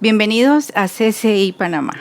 Bienvenidos a CCI Panamá.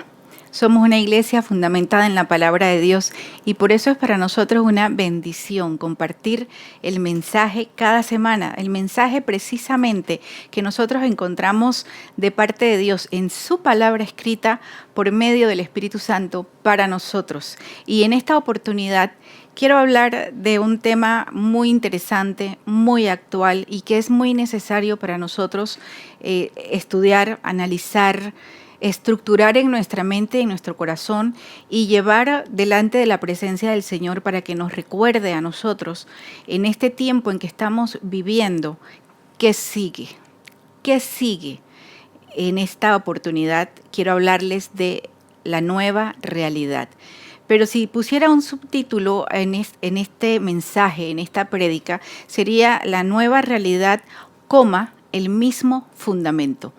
Somos una iglesia fundamentada en la palabra de Dios y por eso es para nosotros una bendición compartir el mensaje cada semana, el mensaje precisamente que nosotros encontramos de parte de Dios en su palabra escrita por medio del Espíritu Santo para nosotros. Y en esta oportunidad quiero hablar de un tema muy interesante, muy actual y que es muy necesario para nosotros estudiar, analizar, estructurar en nuestra mente, en nuestro corazón y llevar delante de la presencia del Señor para que nos recuerde a nosotros en este tiempo en que estamos viviendo qué sigue, qué sigue. En esta oportunidad quiero hablarles de la nueva realidad. Pero si pusiera un subtítulo en este mensaje, en esta prédica, sería la nueva realidad, el mismo fundamento.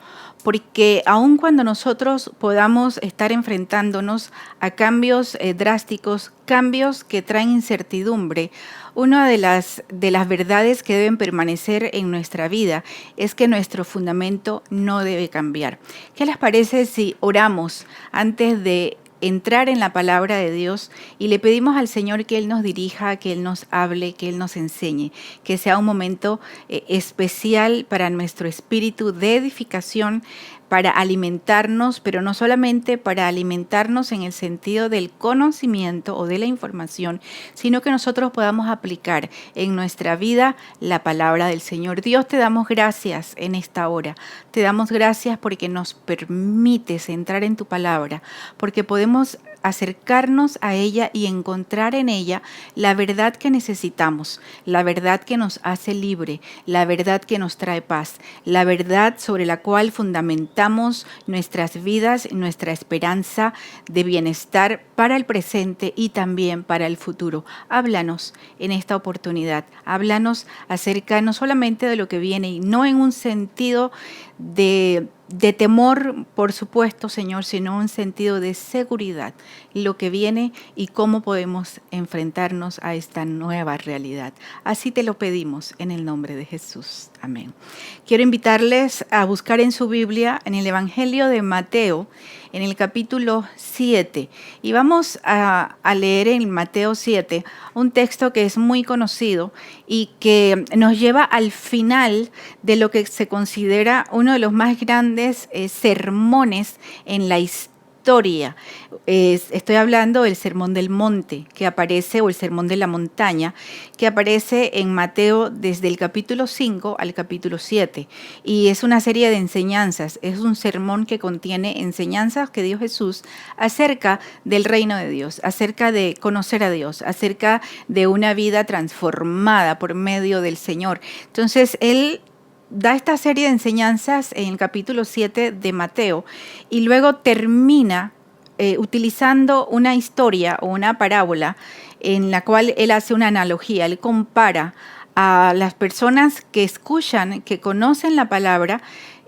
Porque aun cuando nosotros podamos estar enfrentándonos a cambios drásticos, cambios que traen incertidumbre, una de las verdades que deben permanecer en nuestra vida es que nuestro fundamento no debe cambiar. ¿Qué les parece si oramos antes de entrar en la palabra de Dios y le pedimos al Señor que Él nos dirija, que Él nos hable, que Él nos enseñe, que sea un momento especial para nuestro espíritu de edificación, para alimentarnos, pero no solamente para alimentarnos en el sentido del conocimiento o de la información, sino que nosotros podamos aplicar en nuestra vida la palabra del Señor. Dios, te damos gracias en esta hora. Te damos gracias porque nos permites entrar en tu palabra, porque podemos acercarnos a ella y encontrar en ella la verdad que necesitamos, la verdad que nos hace libre, la verdad que nos trae paz, la verdad sobre la cual fundamentamos nuestras vidas, nuestra esperanza de bienestar para el presente y también para el futuro. Háblanos en esta oportunidad, háblanos acerca no solamente de lo que viene y no en un sentido de temor, por supuesto, Señor, sino un sentido de seguridad, lo que viene y cómo podemos enfrentarnos a esta nueva realidad. Así te lo pedimos en el nombre de Jesús. Amén. Quiero invitarles a buscar en su Biblia, en el Evangelio de Mateo, en el capítulo 7. Y vamos a leer en Mateo 7 un texto que es muy conocido y que nos lleva al final de lo que se considera uno de los más grandes sermones en la historia. Estoy hablando del Sermón del Monte que aparece, o el Sermón de la Montaña, que aparece en Mateo desde el capítulo 5 al capítulo 7. Y es una serie de enseñanzas, es un sermón que contiene enseñanzas que dio Jesús acerca del reino de Dios, acerca de conocer a Dios, acerca de una vida transformada por medio del Señor. Entonces, Él da esta serie de enseñanzas en el capítulo 7 de Mateo y luego termina utilizando una historia o una parábola en la cual él hace una analogía, él compara a las personas que escuchan, que conocen la palabra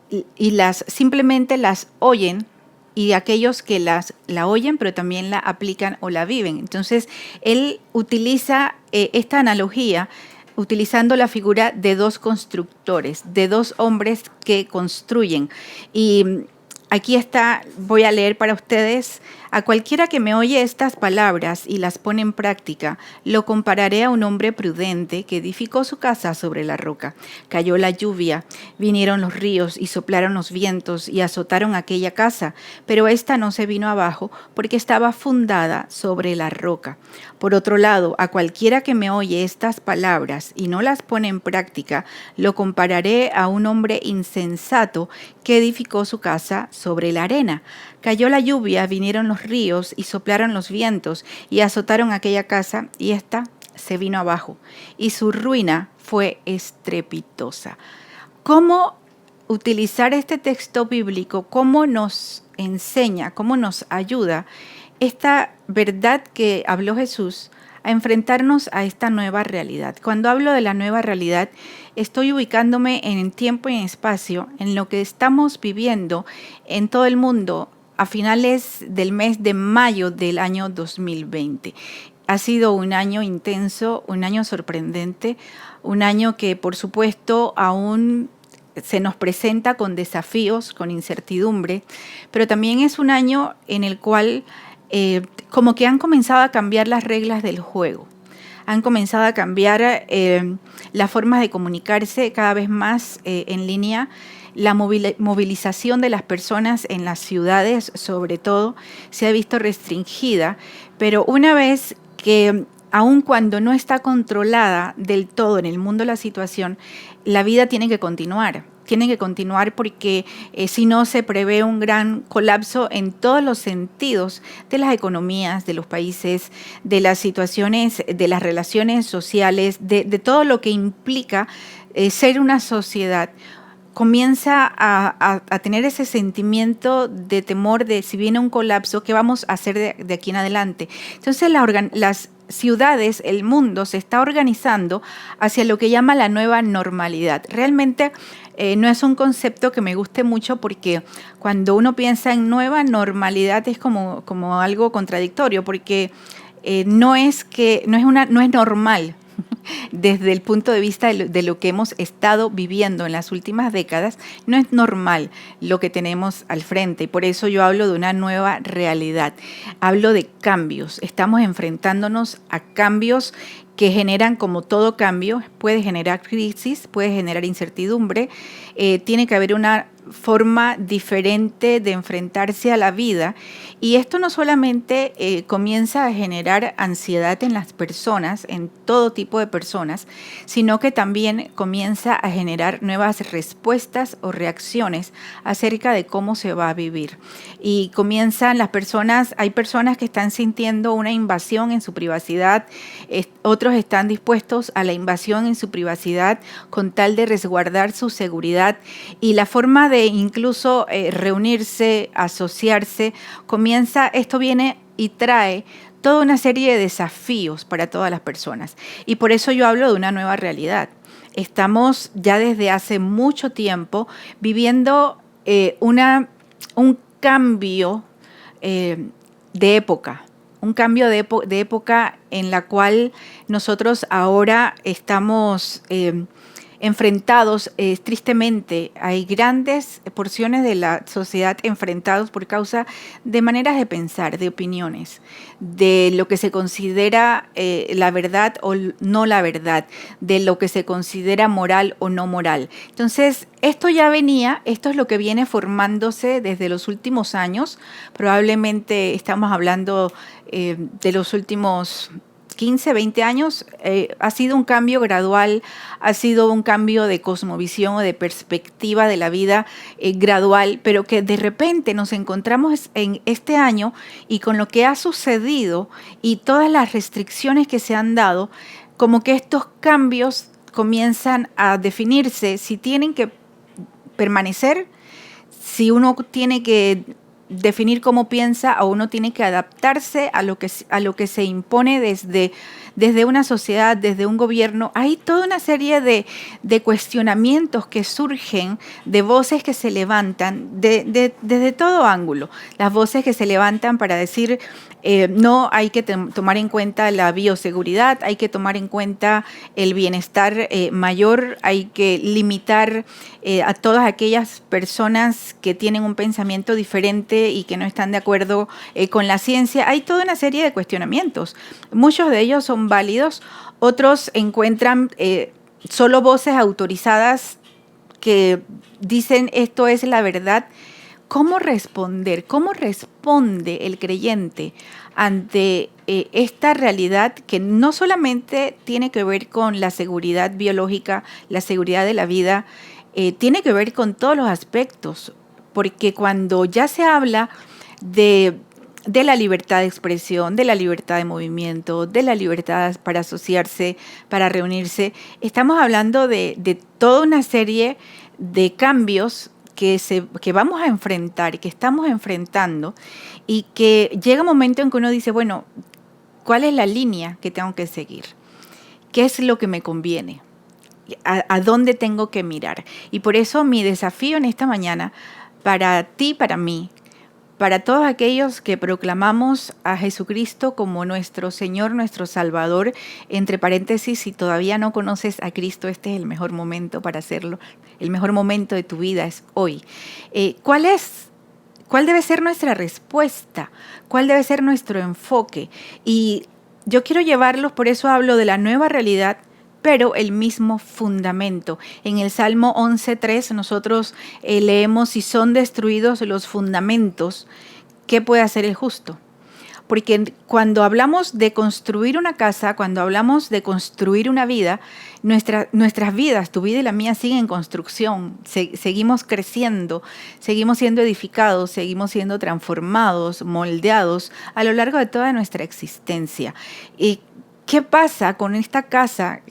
y simplemente las oyen, y aquellos que la oyen pero también la aplican o la viven. Entonces él utiliza esta analogía utilizando la figura de dos constructores, de dos hombres que construyen. Y aquí está, voy a leer para ustedes: a cualquiera que me oye estas palabras y las pone en práctica, lo compararé a un hombre prudente que edificó su casa sobre la roca. Cayó la lluvia, vinieron los ríos y soplaron los vientos y azotaron aquella casa, pero ésta no se vino abajo porque estaba fundada sobre la roca. Por otro lado, a cualquiera que me oye estas palabras y no las pone en práctica, lo compararé a un hombre insensato que edificó su casa sobre la arena. Cayó la lluvia, vinieron los ríos y soplaron los vientos y azotaron aquella casa y ésta se vino abajo y su ruina fue estrepitosa. ¿Cómo utilizar este texto bíblico? ¿Cómo nos enseña, cómo nos ayuda esta verdad que habló Jesús a enfrentarnos a esta nueva realidad? Cuando hablo de la nueva realidad, estoy ubicándome en el tiempo y en espacio, en lo que estamos viviendo en todo el mundo a finales del mes de mayo del año 2020. Ha sido un año intenso, un año sorprendente, un año que por supuesto aún se nos presenta con desafíos, con incertidumbre, pero también es un año en el cual como que han comenzado a cambiar las reglas del juego. Han comenzado a cambiar las formas de comunicarse cada vez más en línea. La movilización de las personas en las ciudades, sobre todo, se ha visto restringida, pero una vez que, aun cuando no está controlada del todo en el mundo la situación, la vida tiene que continuar. Tiene que continuar porque si no se prevé un gran colapso en todos los sentidos de las economías, de los países, de las situaciones, de las relaciones sociales, de todo lo que implica ser una sociedad. Comienza a tener ese sentimiento de temor de si viene un colapso, ¿qué vamos a hacer de aquí en adelante? Entonces las ciudades, el mundo se está organizando hacia lo que llama la nueva normalidad. Realmente no es un concepto que me guste mucho porque cuando uno piensa en nueva normalidad es como algo contradictorio porque no es normal desde el punto de vista de lo que hemos estado viviendo en las últimas décadas. No es normal lo que tenemos al frente y por eso yo hablo de una nueva realidad. Hablo de cambios. Estamos enfrentándonos a cambios que generan, como todo cambio, puede generar crisis, puede generar incertidumbre, tiene que haber una forma diferente de enfrentarse a la vida y esto no solamente comienza a generar ansiedad en las personas, en todo tipo de personas, sino que también comienza a generar nuevas respuestas o reacciones acerca de cómo se va a vivir. Y comienzan hay personas que están sintiendo una invasión en su privacidad, otros están dispuestos a la invasión en su privacidad con tal de resguardar su seguridad y la forma de incluso reunirse, asociarse, esto viene y trae toda una serie de desafíos para todas las personas. Y por eso yo hablo de una nueva realidad. Estamos ya desde hace mucho tiempo viviendo un cambio de época. Un cambio de época en la cual nosotros ahora estamos enfrentados, tristemente, hay grandes porciones de la sociedad enfrentados por causa de maneras de pensar, de opiniones, de lo que se considera la verdad o no la verdad, de lo que se considera moral o no moral. Entonces, esto es lo que viene formándose desde los últimos años, probablemente estamos hablando de los últimos 15, 20 años, ha sido un cambio gradual, ha sido un cambio de cosmovisión o de perspectiva de la vida gradual, pero que de repente nos encontramos en este año y con lo que ha sucedido y todas las restricciones que se han dado, como que estos cambios comienzan a definirse si tienen que permanecer, si uno tiene que definir cómo piensa o uno tiene que adaptarse a lo que se impone desde una sociedad, desde un gobierno. Hay toda una serie de cuestionamientos que surgen, de voces que se levantan desde todo ángulo. Las voces que se levantan para decir no, hay que tomar en cuenta la bioseguridad, hay que tomar en cuenta el bienestar mayor, hay que limitar a todas aquellas personas que tienen un pensamiento diferente y que no están de acuerdo con la ciencia. Hay toda una serie de cuestionamientos. Muchos de ellos son válidos, otros encuentran solo voces autorizadas que dicen esto es la verdad. ¿Cómo responder? ¿Cómo responde el creyente ante esta realidad que no solamente tiene que ver con la seguridad biológica, la seguridad de la vida, tiene que ver con todos los aspectos? Porque cuando ya se habla de la libertad de expresión, de la libertad de movimiento, de la libertad para asociarse, para reunirse, estamos hablando de toda una serie de cambios que vamos a enfrentar, que estamos enfrentando, y que llega un momento en que uno dice, bueno, ¿cuál es la línea que tengo que seguir? ¿Qué es lo que me conviene? ¿A dónde tengo que mirar? Y por eso mi desafío en esta mañana, para ti, para mí, para todos aquellos que proclamamos a Jesucristo como nuestro Señor, nuestro Salvador, entre paréntesis, si todavía no conoces a Cristo, este es el mejor momento para hacerlo. El mejor momento de tu vida es hoy. ¿Cuál es? ¿Cuál debe ser nuestra respuesta? ¿Cuál debe ser nuestro enfoque? Y yo quiero llevarlos, por eso hablo de la nueva realidad, pero el mismo fundamento. En el Salmo 11.3 nosotros leemos: si son destruidos los fundamentos, ¿qué puede hacer el justo? Porque cuando hablamos de construir una casa, cuando hablamos de construir una vida, nuestras vidas, tu vida y la mía, siguen en construcción. Seguimos creciendo, seguimos siendo edificados, seguimos siendo transformados, moldeados a lo largo de toda nuestra existencia. Y ¿qué pasa con esta casa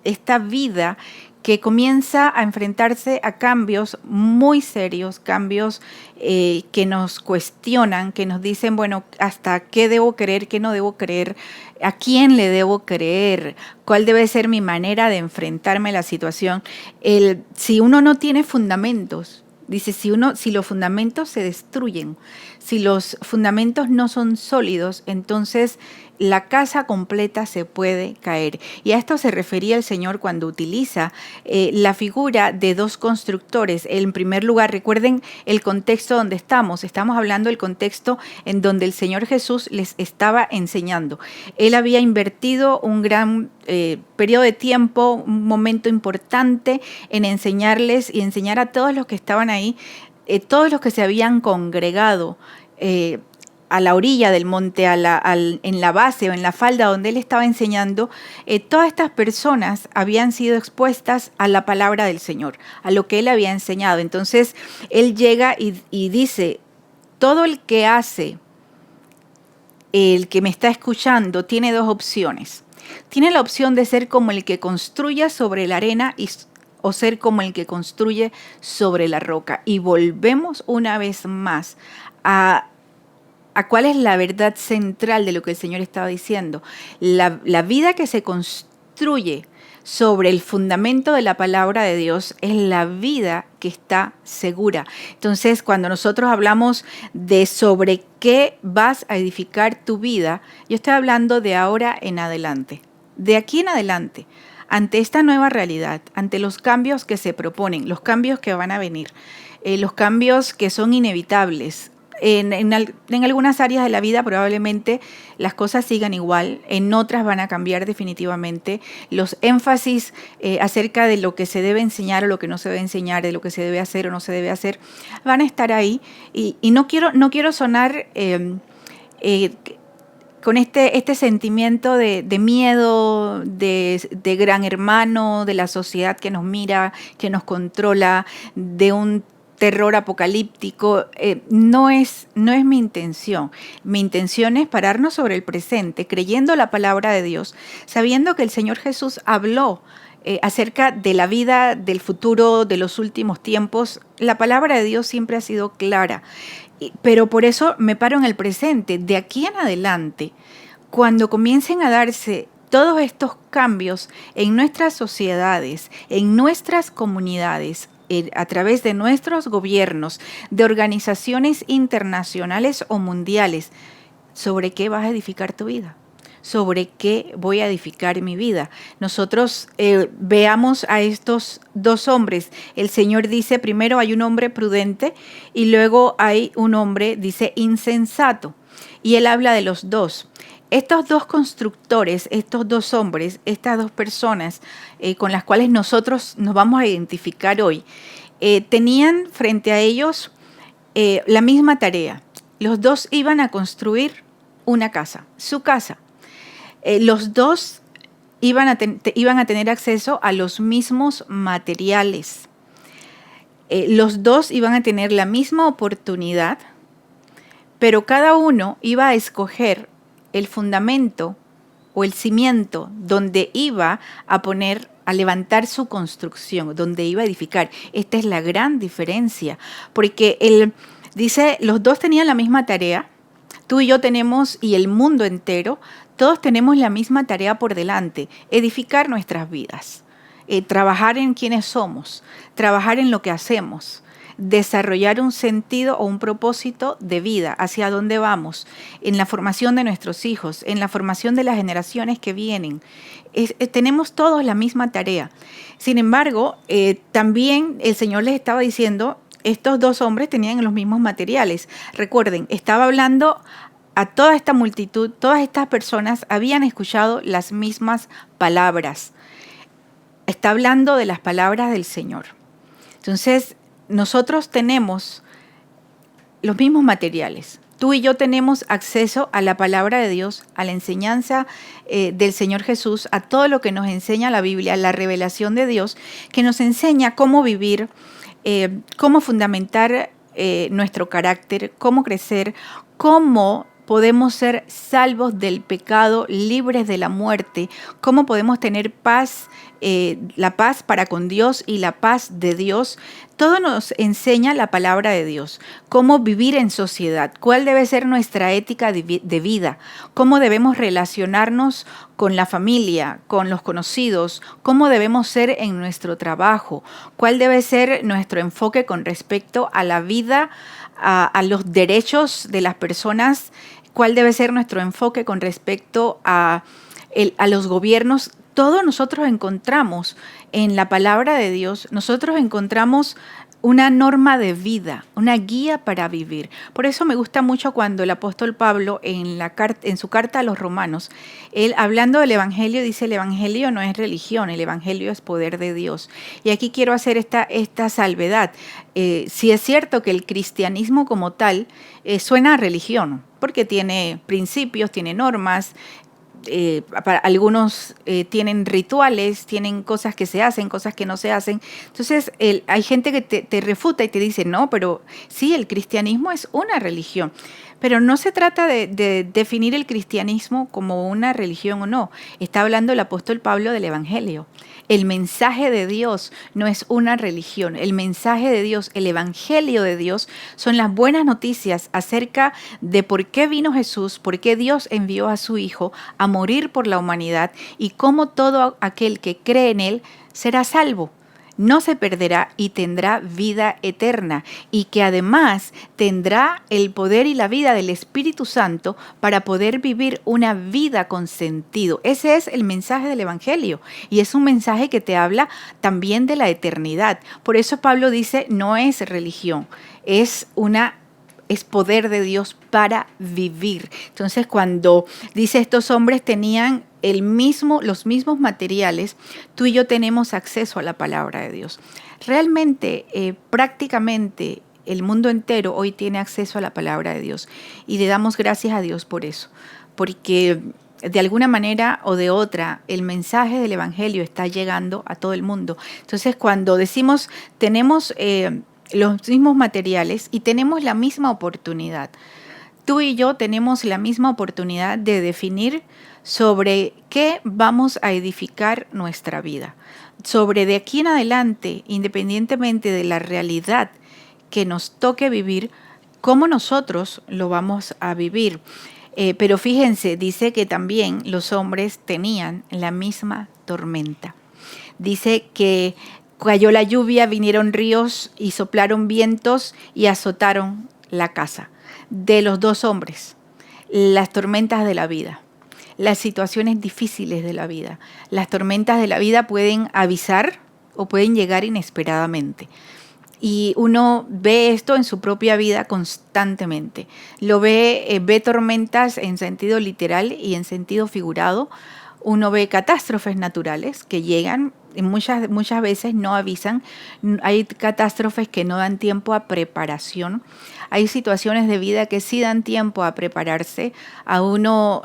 esta vida que comienza a enfrentarse a cambios muy serios, cambios que nos cuestionan, que nos dicen, bueno, hasta qué debo creer, qué no debo creer, a quién le debo creer, cuál debe ser mi manera de enfrentarme a la situación? Si uno no tiene fundamentos, dice, si los fundamentos se destruyen, si los fundamentos no son sólidos, entonces la casa completa se puede caer. Y a esto se refería el Señor cuando utiliza la figura de dos constructores. En primer lugar, recuerden el contexto donde estamos. Estamos hablando del contexto en donde el Señor Jesús les estaba enseñando. Él había invertido un gran periodo de tiempo, un momento importante en enseñarles y enseñar a todos los que estaban ahí, todos los que se habían congregado a la orilla del monte, en la base o en la falda donde él estaba enseñando. Todas estas personas habían sido expuestas a la palabra del Señor, a lo que él había enseñado. Entonces él llega y dice: todo el que hace, el que me está escuchando, tiene dos opciones. Tiene la opción de ser como el que construye sobre la arena o ser como el que construye sobre la roca. Y volvemos una vez más a cuál es la verdad central de lo que el Señor estaba diciendo. La vida que se construye sobre el fundamento de la palabra de Dios es la vida que está segura. Entonces, cuando nosotros hablamos de sobre qué vas a edificar tu vida, yo estoy hablando de ahora en adelante, de aquí en adelante, ante esta nueva realidad, ante los cambios que se proponen, los cambios que van a venir, los cambios que son inevitables. En algunas áreas de la vida probablemente las cosas sigan igual, en otras van a cambiar definitivamente. Los énfasis acerca de lo que se debe enseñar o lo que no se debe enseñar, de lo que se debe hacer o no se debe hacer, van a estar ahí. Y no quiero sonar con este sentimiento de miedo, de gran hermano, de la sociedad que nos mira, que nos controla, de un terror apocalíptico. No es mi intención. Mi intención es pararnos sobre el presente, creyendo la palabra de Dios, sabiendo que el Señor Jesús habló acerca de la vida, del futuro, de los últimos tiempos. La palabra de Dios siempre ha sido clara, pero por eso me paro en el presente. De aquí en adelante, cuando comiencen a darse todos estos cambios en nuestras sociedades, en nuestras comunidades, a través de nuestros gobiernos, de organizaciones internacionales o mundiales, ¿sobre qué vas a edificar tu vida? ¿Sobre qué voy a edificar mi vida? Nosotros veamos a estos dos hombres. El Señor dice, primero hay un hombre prudente y luego hay un hombre, dice, insensato. Y Él habla de los dos. Estos dos constructores, estos dos hombres, estas dos personas con las cuales nosotros nos vamos a identificar hoy, tenían frente a ellos la misma tarea. Los dos iban a construir una casa, su casa. Los dos iban a tener acceso a los mismos materiales. Los dos iban a tener la misma oportunidad, pero cada uno iba a escoger el fundamento o el cimiento donde iba a levantar su construcción, donde iba a edificar. Esta es la gran diferencia, porque él dice, los dos tenían la misma tarea. Tú y yo tenemos, y el mundo entero, todos tenemos la misma tarea por delante: edificar nuestras vidas, trabajar en quienes somos, trabajar en lo que hacemos, desarrollar un sentido o un propósito de vida, hacia dónde vamos, en la formación de nuestros hijos, en la formación de las generaciones que vienen. Tenemos todos la misma tarea. Sin embargo, también el Señor les estaba diciendo, estos dos hombres tenían los mismos materiales. Recuerden, estaba hablando a toda esta multitud, todas estas personas habían escuchado las mismas palabras. Está hablando de las palabras del Señor. Entonces, nosotros tenemos los mismos materiales. Tú y yo tenemos acceso a la palabra de Dios, a la enseñanza del Señor Jesús, a todo lo que nos enseña la Biblia, la revelación de Dios, que nos enseña cómo vivir, cómo fundamentar nuestro carácter, cómo crecer, cómo podemos ser salvos del pecado, libres de la muerte, cómo podemos tener paz, la paz para con Dios y la paz de Dios. Todo nos enseña la palabra de Dios, cómo vivir en sociedad, cuál debe ser nuestra ética de vida, cómo debemos relacionarnos con la familia, con los conocidos, cómo debemos ser en nuestro trabajo, cuál debe ser nuestro enfoque con respecto a la vida, a los derechos de las personas, cuál debe ser nuestro enfoque con respecto a los gobiernos. Todo nosotros encontramos en la palabra de Dios, nosotros encontramos una norma de vida, una guía para vivir. Por eso me gusta mucho cuando el apóstol Pablo en su carta a los Romanos, él hablando del Evangelio dice, el Evangelio no es religión, el Evangelio es poder de Dios. Y aquí quiero hacer esta salvedad. Sí es cierto que el cristianismo como tal suena a religión, porque tiene principios, tiene normas, para algunos tienen rituales, tienen cosas que se hacen, cosas que no se hacen. Entonces hay gente que te refuta y te dice, no, pero sí, el cristianismo es una religión. Pero no se trata de definir el cristianismo como una religión o no. Está hablando el apóstol Pablo del Evangelio. El mensaje de Dios no es una religión. El mensaje de Dios, el Evangelio de Dios, son las buenas noticias acerca de por qué vino Jesús, por qué Dios envió a su Hijo a morir por la humanidad y cómo todo aquel que cree en Él será salvo. No se perderá y tendrá vida eterna, y que además tendrá el poder y la vida del Espíritu Santo para poder vivir una vida con sentido. Ese es el mensaje del Evangelio, y es un mensaje que te habla también de la eternidad. Por eso Pablo dice, no es religión, es poder de Dios para vivir. Entonces, cuando dice estos hombres tenían los mismos materiales, tú y yo tenemos acceso a la palabra de Dios. Realmente, prácticamente, el mundo entero hoy tiene acceso a la palabra de Dios y le damos gracias a Dios por eso, porque de alguna manera o de otra, el mensaje del Evangelio está llegando a todo el mundo. Entonces, cuando decimos tenemos los mismos materiales y tenemos la misma oportunidad, tú y yo tenemos la misma oportunidad de definir sobre qué vamos a edificar nuestra vida, sobre de aquí en adelante, independientemente de la realidad que nos toque vivir, cómo nosotros lo vamos a vivir. Pero fíjense, dice que también los hombres tenían la misma tormenta. Dice que cayó la lluvia, vinieron ríos y soplaron vientos y azotaron la casa de los dos hombres. Las tormentas de la vida, las situaciones difíciles de la vida. Las tormentas de la vida pueden avisar o pueden llegar inesperadamente. Y uno ve esto en su propia vida constantemente. Ve tormentas en sentido literal y en sentido figurado. Uno ve catástrofes naturales que llegan y muchas veces no avisan. Hay catástrofes que no dan tiempo a preparación. Hay situaciones de vida que sí dan tiempo a prepararse, a uno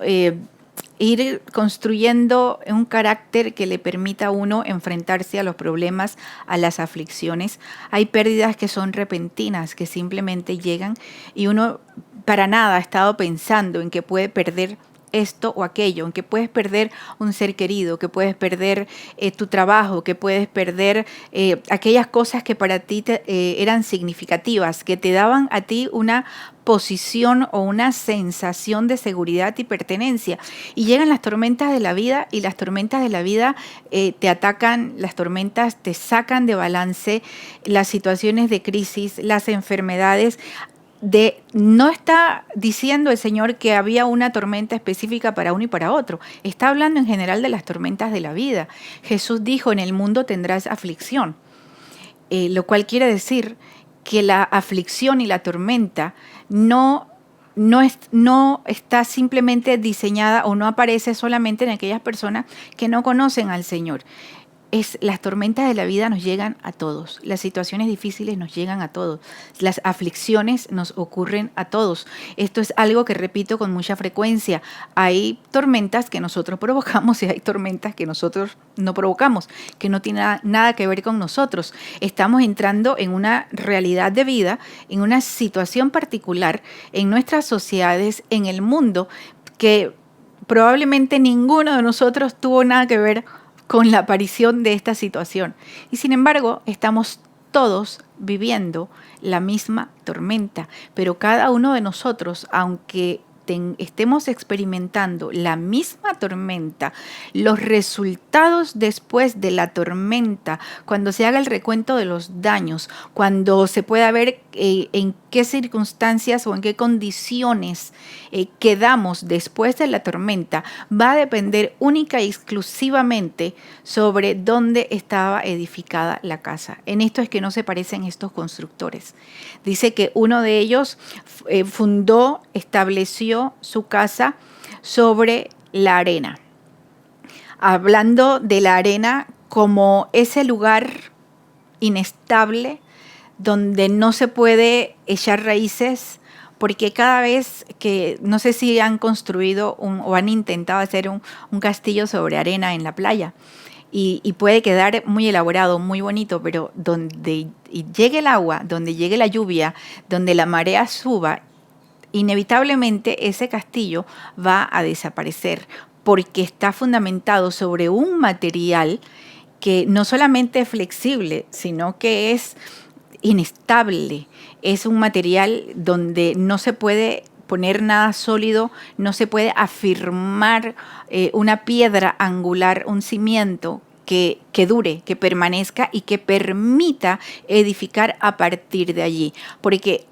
ir construyendo un carácter que le permita a uno enfrentarse a los problemas, a las aflicciones. Hay pérdidas que son repentinas, que simplemente llegan y uno para nada ha estado pensando en que puede perder esto o aquello, en que puedes perder un ser querido, que puedes perder tu trabajo, que puedes perder aquellas cosas que para ti eran significativas, que te daban a ti una posición o una sensación de seguridad y pertenencia. Y llegan las tormentas de la vida y las tormentas de la vida te atacan, las tormentas te sacan de balance, las situaciones de crisis, las enfermedades. No está diciendo el Señor que había una tormenta específica para uno y para otro. Está hablando en general de las tormentas de la vida. Jesús dijo, en el mundo tendrás aflicción, lo cual quiere decir que la aflicción y la tormenta no está simplemente diseñada o no aparece solamente en aquellas personas que no conocen al Señor. Las tormentas de la vida nos llegan a todos, las situaciones difíciles nos llegan a todos, las aflicciones nos ocurren a todos. Esto es algo que repito con mucha frecuencia. Hay tormentas que nosotros provocamos y hay tormentas que nosotros no provocamos, que no tienen nada que ver con nosotros. Estamos entrando en una realidad de vida, en una situación particular, en nuestras sociedades, en el mundo, que probablemente ninguno de nosotros tuvo nada que ver con la aparición de esta situación. Y sin embargo, estamos todos viviendo la misma tormenta, pero cada uno de nosotros, aunque estemos experimentando la misma tormenta, los resultados después de la tormenta, cuando se haga el recuento de los daños, cuando se pueda ver en qué circunstancias o en qué condiciones quedamos después de la tormenta, va a depender única y exclusivamente sobre dónde estaba edificada la casa. En esto es que no se parecen estos constructores. Dice que uno de ellos fundó, estableció su casa sobre la arena. Hablando de la arena como ese lugar inestable donde no se puede echar raíces, porque cada vez que, no sé si han construido o han intentado hacer un castillo sobre arena en la playa, y puede quedar muy elaborado, muy bonito, pero donde llegue el agua, donde llegue la lluvia, donde la marea suba, inevitablemente ese castillo va a desaparecer, porque está fundamentado sobre un material que no solamente es flexible, sino que es inestable. Es un material donde no se puede poner nada sólido, no se puede afirmar una piedra angular, un cimiento que dure, que permanezca y que permita edificar a partir de allí. Porque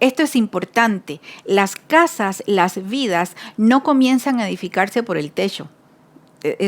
esto es importante, las casas, las vidas no comienzan a edificarse por el techo.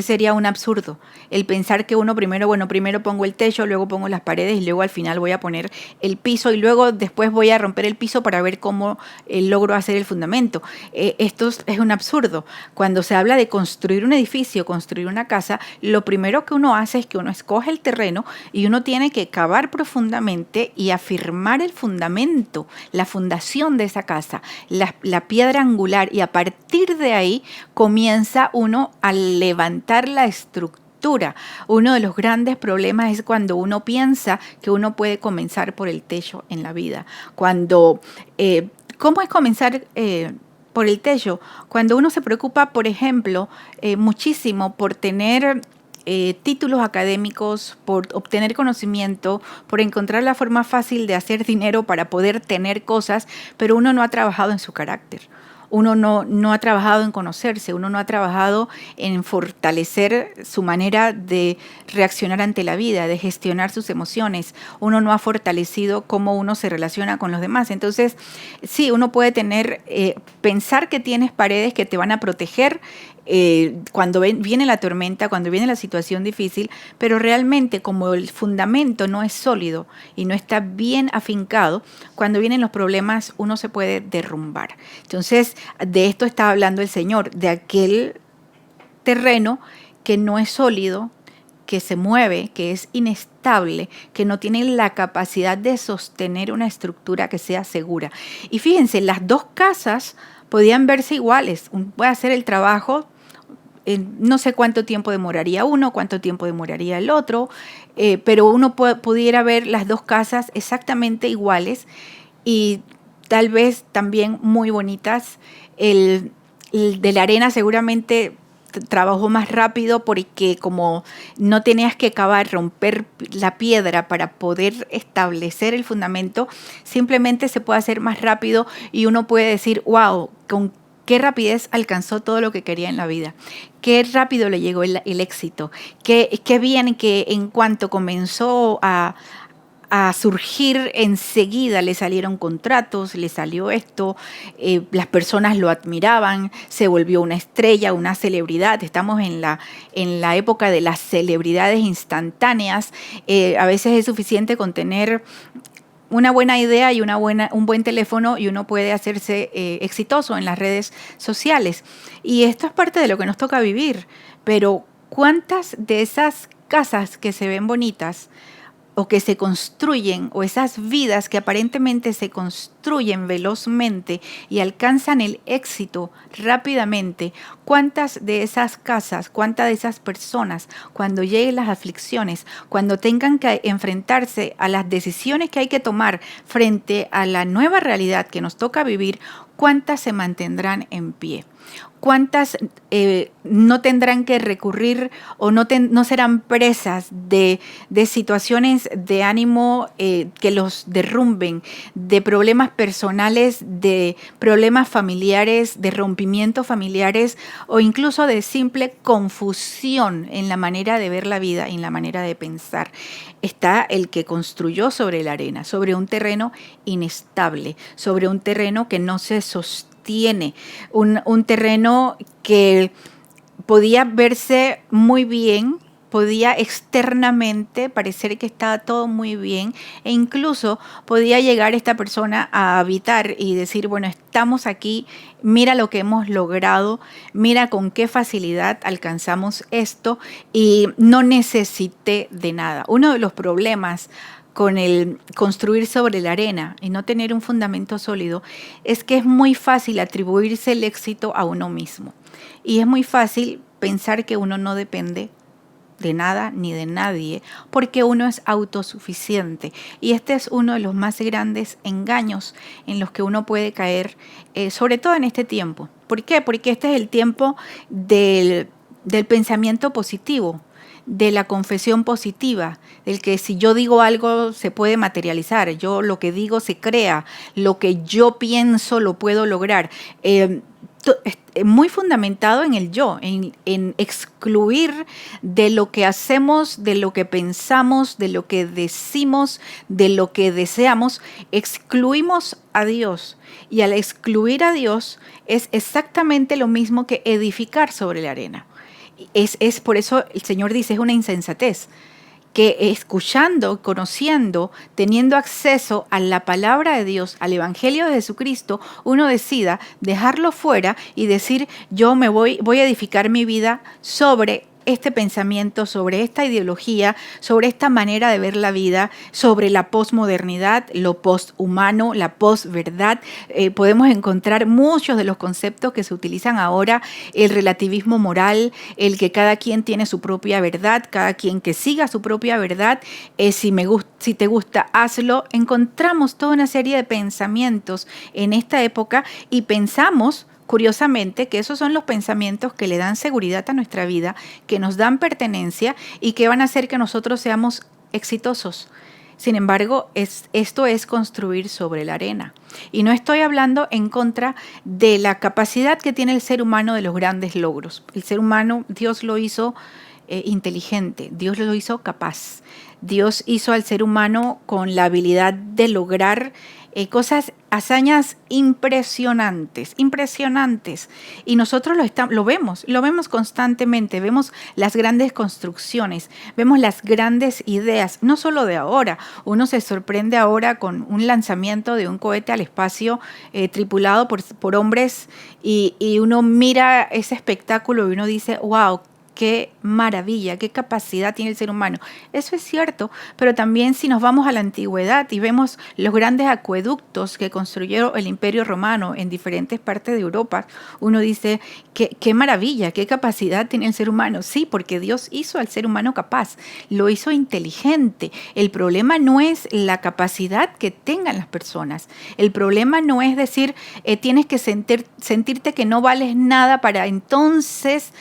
Sería un absurdo el pensar que uno primero pongo el techo, luego pongo las paredes y luego al final voy a poner el piso y luego después voy a romper el piso para ver cómo logro hacer el fundamento. Esto es un absurdo. Cuando se habla de construir un edificio, construir una casa, lo primero que uno hace es que uno escoge el terreno y uno tiene que cavar profundamente y afirmar el fundamento, la fundación de esa casa, la piedra angular, y a partir de ahí comienza uno a levantar la estructura. Uno de los grandes problemas es cuando uno piensa que uno puede comenzar por el techo en la vida. ¿Cómo es comenzar por el techo? Cuando uno se preocupa, por ejemplo, muchísimo por tener títulos académicos, por obtener conocimiento, por encontrar la forma fácil de hacer dinero para poder tener cosas, pero uno no ha trabajado en su carácter. Uno no ha trabajado en conocerse, uno no ha trabajado en fortalecer su manera de reaccionar ante la vida, de gestionar sus emociones. Uno no ha fortalecido cómo uno se relaciona con los demás. Entonces, sí, uno puede pensar que tienes paredes que te van a proteger cuando viene la tormenta, cuando viene la situación difícil, pero realmente como el fundamento no es sólido y no está bien afincado, cuando vienen los problemas uno se puede derrumbar. Entonces, de esto está hablando el Señor, de aquel terreno que no es sólido, que se mueve, que es inestable, que no tiene la capacidad de sostener una estructura que sea segura. Y fíjense, las dos casas podían verse iguales. Voy a hacer el trabajo, no sé cuánto tiempo demoraría uno, cuánto tiempo demoraría el otro, pero uno pudiera ver las dos casas exactamente iguales y tal vez también muy bonitas. el de la arena seguramente trabajó más rápido porque como no tenías que cavar, romper la piedra para poder establecer el fundamento, simplemente se puede hacer más rápido y uno puede decir, wow, con qué rapidez alcanzó todo lo que quería en la vida, qué rápido le llegó el éxito, qué bien que en cuanto comenzó a surgir enseguida, le salieron contratos, le salió esto, las personas lo admiraban, se volvió una estrella, una celebridad. Estamos en la época de las celebridades instantáneas. A veces es suficiente con tener una buena idea y un buen teléfono y uno puede hacerse exitoso en las redes sociales. Y esto es parte de lo que nos toca vivir. Pero ¿cuántas de esas casas que se ven bonitas o que se construyen, o esas vidas que aparentemente se construyen velozmente y alcanzan el éxito rápidamente, cuántas de esas casas, cuántas de esas personas, cuando lleguen las aflicciones, cuando tengan que enfrentarse a las decisiones que hay que tomar frente a la nueva realidad que nos toca vivir, cuántas se mantendrán en pie? ¿Cuántas no tendrán que recurrir o no serán presas de situaciones de ánimo que los derrumben, de problemas personales, de problemas familiares, de rompimientos familiares o incluso de simple confusión en la manera de ver la vida y en la manera de pensar? Está el que construyó sobre la arena, sobre un terreno inestable, sobre un terreno que no se sostiene. Un terreno que podía verse muy bien, podía externamente parecer que estaba todo muy bien e incluso podía llegar esta persona a habitar y decir, bueno, estamos aquí, mira lo que hemos logrado, mira con qué facilidad alcanzamos esto y no necesité de nada. Uno de los problemas con el construir sobre la arena y no tener un fundamento sólido, es que es muy fácil atribuirse el éxito a uno mismo. Y es muy fácil pensar que uno no depende de nada ni de nadie, porque uno es autosuficiente. Y este es uno de los más grandes engaños en los que uno puede caer, sobre todo en este tiempo. ¿Por qué? Porque este es el tiempo del pensamiento positivo, de la confesión positiva, del que si yo digo algo se puede materializar, yo lo que digo se crea, lo que yo pienso lo puedo lograr. Muy fundamentado en el yo, en excluir de lo que hacemos, de lo que pensamos, de lo que decimos, de lo que deseamos, excluimos a Dios. Y al excluir a Dios es exactamente lo mismo que edificar sobre la arena. Es por eso el Señor dice, es una insensatez, que escuchando, conociendo, teniendo acceso a la palabra de Dios, al Evangelio de Jesucristo, uno decida dejarlo fuera y decir, yo voy a edificar mi vida sobre este pensamiento, sobre esta ideología, sobre esta manera de ver la vida, sobre la posmodernidad, lo posthumano, la posverdad. Podemos encontrar muchos de los conceptos que se utilizan ahora, el relativismo moral, el que cada quien tiene su propia verdad, cada quien que siga su propia verdad, si te gusta, hazlo. Encontramos toda una serie de pensamientos en esta época y pensamos, curiosamente, que esos son los pensamientos que le dan seguridad a nuestra vida, que nos dan pertenencia y que van a hacer que nosotros seamos exitosos. Sin embargo, esto es construir sobre la arena. Y no estoy hablando en contra de la capacidad que tiene el ser humano de los grandes logros. El ser humano, Dios lo hizo inteligente, Dios lo hizo capaz. Dios hizo al ser humano con la habilidad de lograr hazañas impresionantes. Y nosotros lo vemos constantemente, vemos las grandes construcciones, vemos las grandes ideas, no solo de ahora. Uno se sorprende ahora con un lanzamiento de un cohete al espacio tripulado por hombres y uno mira ese espectáculo y uno dice, wow, qué maravilla, qué capacidad tiene el ser humano. Eso es cierto, pero también si nos vamos a la antigüedad y vemos los grandes acueductos que construyeron el Imperio Romano en diferentes partes de Europa, uno dice, qué maravilla, qué capacidad tiene el ser humano. Sí, porque Dios hizo al ser humano capaz, lo hizo inteligente. El problema no es la capacidad que tengan las personas. El problema no es decir, tienes que sentirte que no vales nada para entonces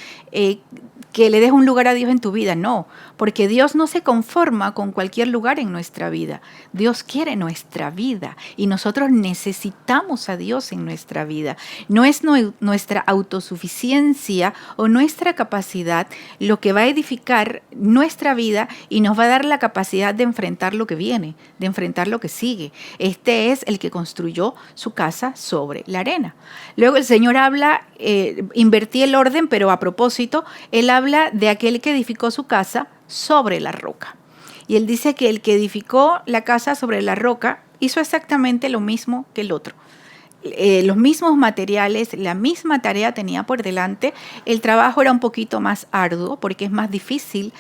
que le des un lugar a Dios en tu vida. No, porque Dios no se conforma con cualquier lugar en nuestra vida. Dios quiere nuestra vida y nosotros necesitamos a Dios en nuestra vida. No es nuestra autosuficiencia o nuestra capacidad lo que va a edificar nuestra vida y nos va a dar la capacidad de enfrentar lo que viene, de enfrentar lo que sigue. Este es el que construyó su casa sobre la arena. Luego el Señor habla, invertí el orden, pero a propósito, Él habla de aquel que edificó su casa sobre la roca. Y Él dice que el que edificó la casa sobre la roca hizo exactamente lo mismo que el otro. Los mismos materiales, la misma tarea tenía por delante. El trabajo era un poquito más arduo porque es más difícil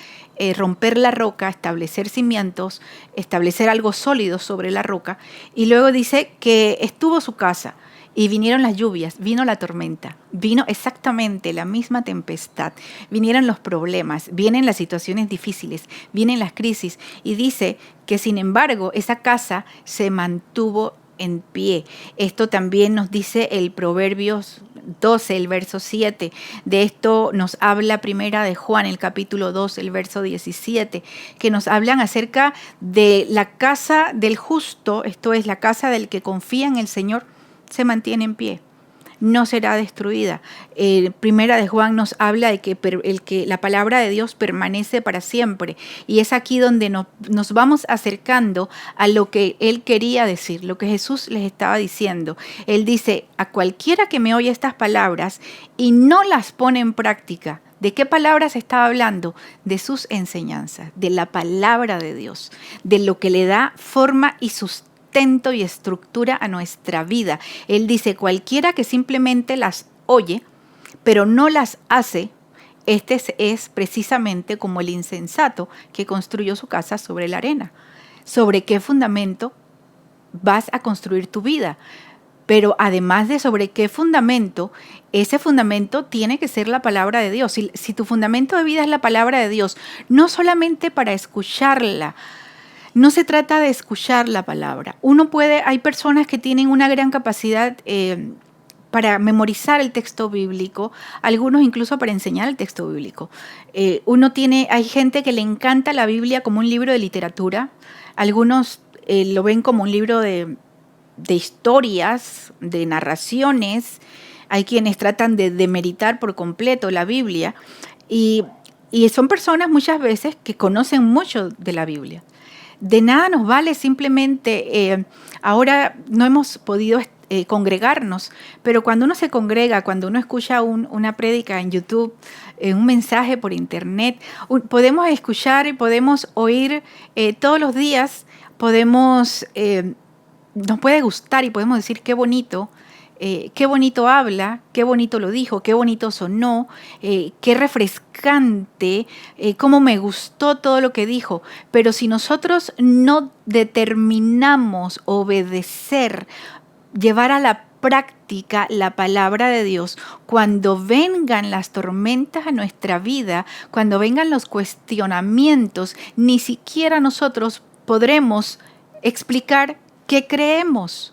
romper la roca, establecer cimientos, establecer algo sólido sobre la roca. Y luego dice que estuvo su casa y vinieron las lluvias, vino la tormenta, vino exactamente la misma tempestad, vinieron los problemas, vienen las situaciones difíciles, vienen las crisis. Y dice que sin embargo esa casa se mantuvo en pie. Esto también nos dice el Proverbios 12, el verso 7. De esto nos habla Primera de Juan, el capítulo 2, el verso 17, que nos hablan acerca de la casa del justo, esto es la casa del que confía en el Señor, se mantiene en pie, no será destruida. Primera de Juan nos habla de que la palabra de Dios permanece para siempre, y es aquí donde nos vamos acercando a lo que Él quería decir, lo que Jesús les estaba diciendo. Él dice, a cualquiera que me oye estas palabras y no las pone en práctica. ¿De qué palabras estaba hablando? De sus enseñanzas, de la palabra de Dios, de lo que le da forma y sustento y estructura a nuestra vida. Él dice, cualquiera que simplemente las oye, pero no las hace, este es precisamente como el insensato que construyó su casa sobre la arena. ¿Sobre qué fundamento vas a construir tu vida? Pero además de sobre qué fundamento, ese fundamento tiene que ser la palabra de Dios. Si tu fundamento de vida es la palabra de Dios, no solamente para escucharla. No se trata de escuchar la palabra. Hay personas que tienen una gran capacidad para memorizar el texto bíblico, algunos incluso para enseñar el texto bíblico. Hay gente que le encanta la Biblia como un libro de literatura, algunos lo ven como un libro de historias, de narraciones, hay quienes tratan de demeritar por completo la Biblia y son personas muchas veces que conocen mucho de la Biblia. De nada nos vale simplemente, ahora no hemos podido congregarnos, pero cuando uno se congrega, cuando uno escucha una prédica en YouTube, un mensaje por internet, podemos escuchar y podemos oír todos los días, nos puede gustar y podemos decir qué bonito habla, qué bonito lo dijo, qué bonito sonó, qué refrescante, cómo me gustó todo lo que dijo. Pero si nosotros no determinamos obedecer, llevar a la práctica la palabra de Dios, cuando vengan las tormentas a nuestra vida, cuando vengan los cuestionamientos, ni siquiera nosotros podremos explicar qué creemos.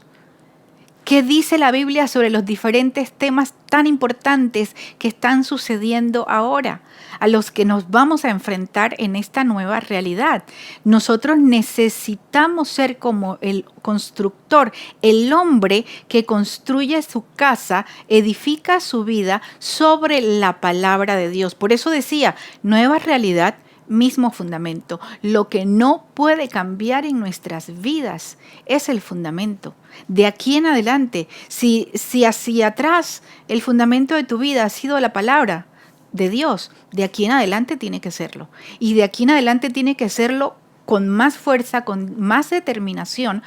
¿Qué dice la Biblia sobre los diferentes temas tan importantes que están sucediendo ahora, a los que nos vamos a enfrentar en esta nueva realidad? Nosotros necesitamos ser como el constructor, el hombre que construye su casa, edifica su vida sobre la palabra de Dios. Por eso decía, nueva realidad, mismo fundamento. Lo que no puede cambiar en nuestras vidas es el fundamento. De aquí en adelante, si hacia atrás el fundamento de tu vida ha sido la palabra de Dios, de aquí en adelante tiene que serlo. Y de aquí en adelante tiene que serlo con más fuerza, con más determinación,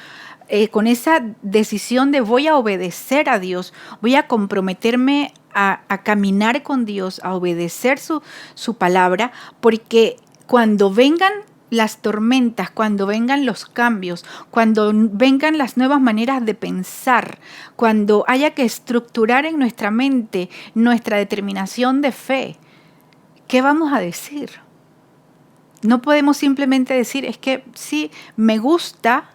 con esa decisión de voy a obedecer a Dios, voy a comprometerme a caminar con Dios, a obedecer su palabra, porque cuando vengan las tormentas, cuando vengan los cambios, cuando vengan las nuevas maneras de pensar, cuando haya que estructurar en nuestra mente nuestra determinación de fe, ¿qué vamos a decir? No podemos simplemente decir, es que sí, me gusta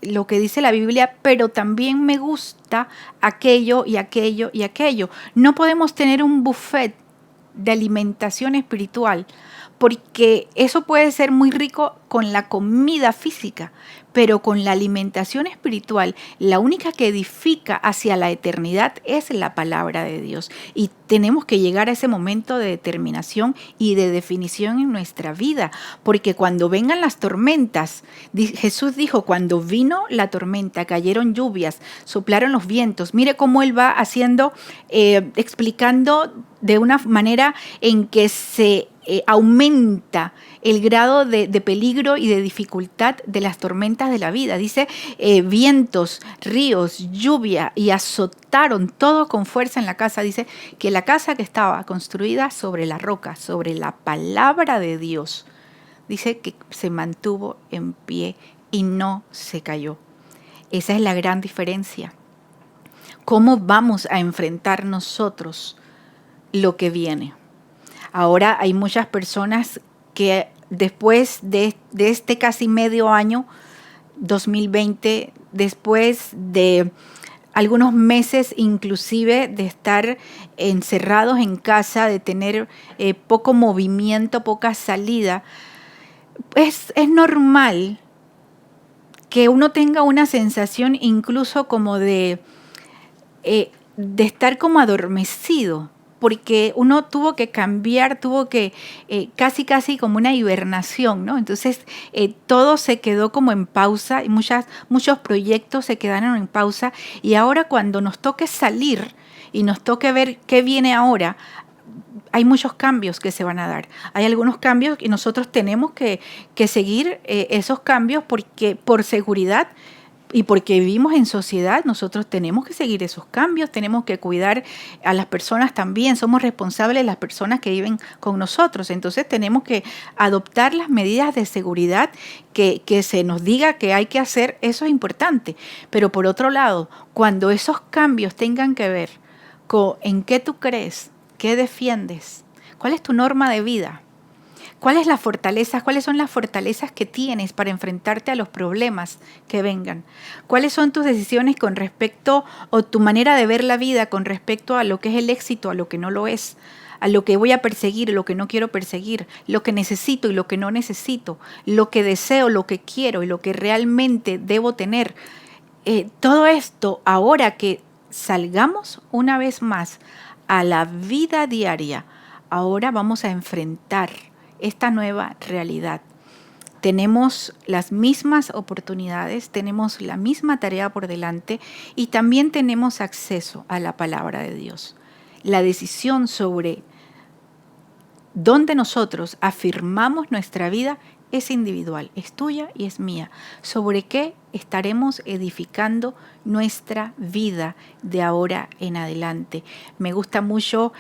lo que dice la Biblia, pero también me gusta aquello y aquello y aquello. No podemos tener un buffet de alimentación espiritual, porque eso puede ser muy rico con la comida física, pero con la alimentación espiritual, la única que edifica hacia la eternidad es la palabra de Dios. Y tenemos que llegar a ese momento de determinación y de definición en nuestra vida, porque cuando vengan las tormentas, Jesús dijo, cuando vino la tormenta, cayeron lluvias, soplaron los vientos. Mire cómo Él va haciendo, explicando de una manera en que se aumenta el grado de peligro y de dificultad de las tormentas de la vida. Dice, vientos, ríos, lluvia, y azotaron todo con fuerza en la casa. Dice que la casa que estaba construida sobre la roca, sobre la palabra de Dios, dice que se mantuvo en pie y no se cayó. Esa es la gran diferencia. ¿Cómo vamos a enfrentar nosotros lo que viene? Ahora hay muchas personas que después de este casi medio año, 2020, después de algunos meses inclusive de estar encerrados en casa, de tener poco movimiento, poca salida, es normal que uno tenga una sensación incluso como de estar como adormecido, porque uno tuvo que cambiar, tuvo que casi como una hibernación, ¿no? Entonces todo se quedó como en pausa y muchos proyectos se quedaron en pausa, y ahora cuando nos toque salir y nos toque ver qué viene ahora, hay muchos cambios que se van a dar. Hay algunos cambios y nosotros tenemos que seguir esos cambios porque por seguridad y porque vivimos en sociedad, nosotros tenemos que seguir esos cambios, tenemos que cuidar a las personas también, somos responsables de las personas que viven con nosotros, entonces tenemos que adoptar las medidas de seguridad que se nos diga que hay que hacer, eso es importante. Pero por otro lado, cuando esos cambios tengan que ver con en qué tú crees, qué defiendes, cuál es tu norma de vida, ¿cuáles son las fortalezas que tienes para enfrentarte a los problemas que vengan? ¿Cuáles son tus decisiones con respecto, o tu manera de ver la vida con respecto a lo que es el éxito, a lo que no lo es, a lo que voy a perseguir, lo que no quiero perseguir, lo que necesito y lo que no necesito, lo que deseo, lo que quiero y lo que realmente debo tener? Todo esto, ahora que salgamos una vez más a la vida diaria, ahora vamos a enfrentar esta nueva realidad. Tenemos las mismas oportunidades, tenemos la misma tarea por delante y también tenemos acceso a la palabra de Dios. La decisión sobre dónde nosotros afirmamos nuestra vida es individual, es tuya y es mía. ¿Sobre qué estaremos edificando nuestra vida de ahora en adelante? Me gusta mucho,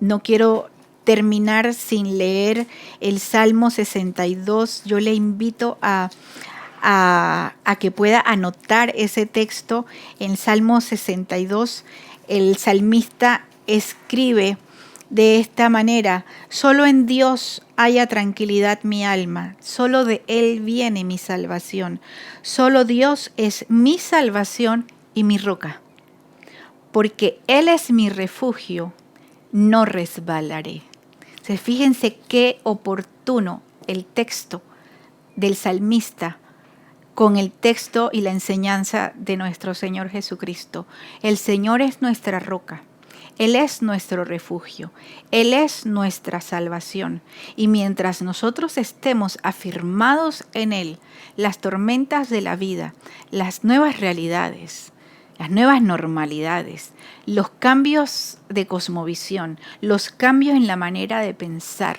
no quiero terminar sin leer el Salmo 62. Yo le invito a que pueda anotar ese texto. En Salmo 62, el salmista escribe de esta manera: solo en Dios haya tranquilidad mi alma, solo de Él viene mi salvación. Solo Dios es mi salvación y mi roca, porque Él es mi refugio, no resbalaré. Fíjense qué oportuno el texto del salmista con el texto y la enseñanza de nuestro Señor Jesucristo. El Señor es nuestra roca, Él es nuestro refugio, Él es nuestra salvación. Y mientras nosotros estemos afirmados en Él, las tormentas de la vida, las nuevas realidades, las nuevas normalidades, los cambios de cosmovisión, los cambios en la manera de pensar,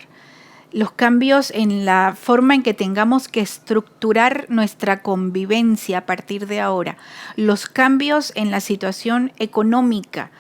los cambios en la forma en que tengamos que estructurar nuestra convivencia a partir de ahora, los cambios en la situación económica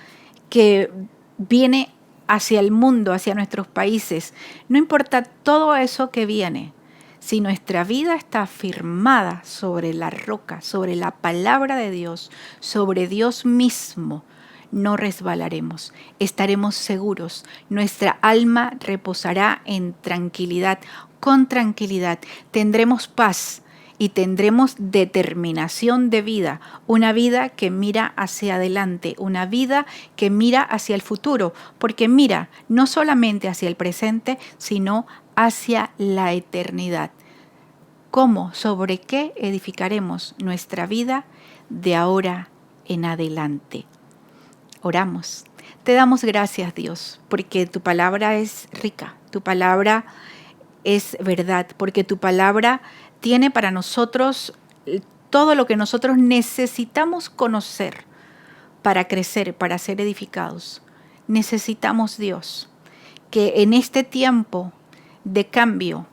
que viene hacia el mundo, hacia nuestros países. No importa todo eso que viene. Si nuestra vida está firmada sobre la roca, sobre la palabra de Dios, sobre Dios mismo, no resbalaremos, estaremos seguros. Nuestra alma reposará en tranquilidad, con tranquilidad. Tendremos paz y tendremos determinación de vida, una vida que mira hacia adelante, una vida que mira hacia el futuro, porque mira no solamente hacia el presente, sino hacia la eternidad. ¿Cómo, sobre qué edificaremos nuestra vida de ahora en adelante? Oramos. Te damos gracias, Dios, porque tu palabra es rica, tu palabra es verdad, porque tu palabra tiene para nosotros todo lo que nosotros necesitamos conocer para crecer, para ser edificados. Necesitamos, Dios, que en este tiempo de cambio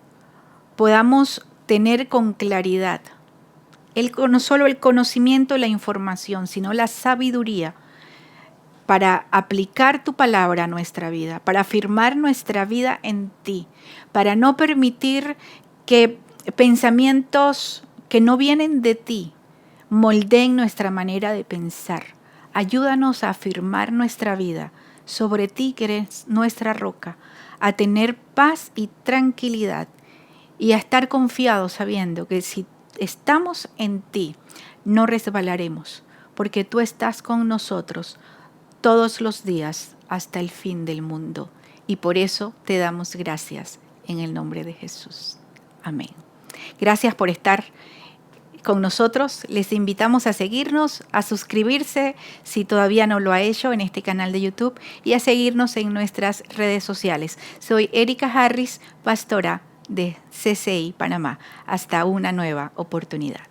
podamos tener con claridad no solo el conocimiento, la información, sino la sabiduría para aplicar tu palabra a nuestra vida, para afirmar nuestra vida en ti, para no permitir que pensamientos que no vienen de ti moldeen nuestra manera de pensar. Ayúdanos a afirmar nuestra vida sobre ti, que eres nuestra roca, a tener paz y tranquilidad y a estar confiados sabiendo que si estamos en ti, no resbalaremos, porque tú estás con nosotros todos los días hasta el fin del mundo. Y por eso te damos gracias en el nombre de Jesús. Amén. Gracias por estar con nosotros. Les invitamos a seguirnos, a suscribirse si todavía no lo ha hecho en este canal de YouTube y a seguirnos en nuestras redes sociales. Soy Erika Harris, pastora de CCI Panamá. Hasta una nueva oportunidad.